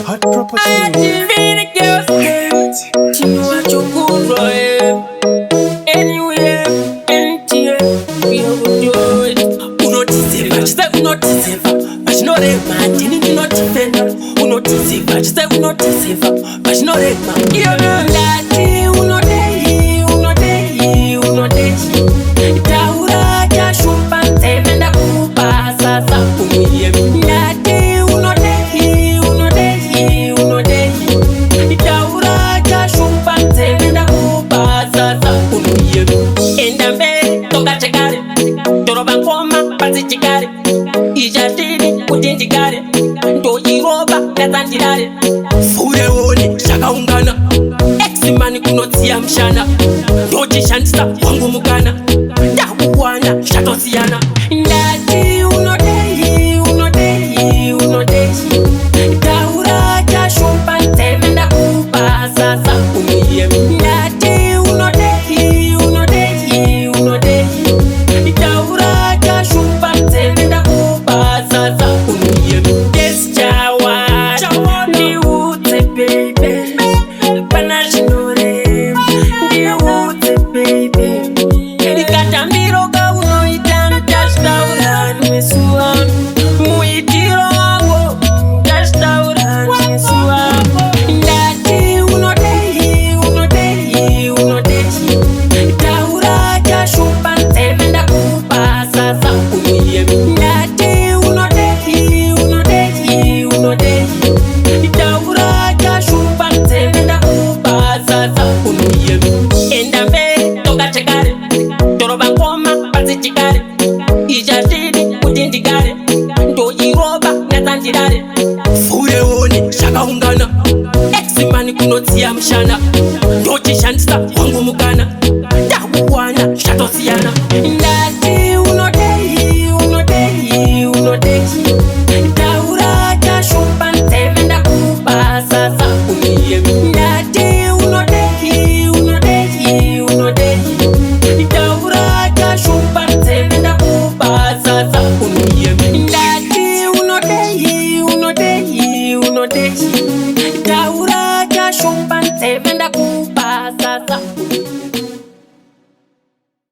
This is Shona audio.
Hot property. Really girls, you know what you good for him. Anywhere, anytime, we will do it. Uno tizeva, just like uno tizeva, but you know that man, you know tizeva. Uno tizeva, just like uno tizeva, but you know that man. You know that uno day, uno day, uno day. Itaura ya shumpante venda kupa sasa umie. Chikare, ijatiri kutinjikare, ndo yiroba natandirare. Fure woni shakaungana, ex-mani kunotia mshana, ndo jishandisa wangu mugana, ndakukwana shatosiyana. Ndati unodei, unodei, unodei, taura chashumpa ntemenda kupa sasa umiye. Ndati unodei, unodei, unodei, taura chashumpa ntemenda kupa sasa umiye. Yes, chawa, ni ute baby, panashinore, ni ute baby. Ikatambiro ka unoitana kashtaura nimesua, muitiro wangu kashtaura nimesua. Ndati unodei, unodei, unodei, taura chashumpa ntemenda kupa sasa umiye. Ndati unodei, unodei, unodei, taura chashumpa ntemenda kupa sasa umiye. Enda mbele toka chekare, toroba ngoma pasi chikare, ijatiri kutindigare, ndo yiroba natandirare. Fure woni shakaungana, ex-mani kunotia mshana, ndo jishandisa wangu mugana, ndakukwana shatosiyana. Ndati unodei, unodei, unodei, taura chashumpa ntemenda kupa sasa umiye. Ndati unodei, unodei, unodei, taura chashumpa ntemenda kupa sasa umiye. Ndati unodei, unodei, unodei, taura chashumpa ntemenda kupa sasa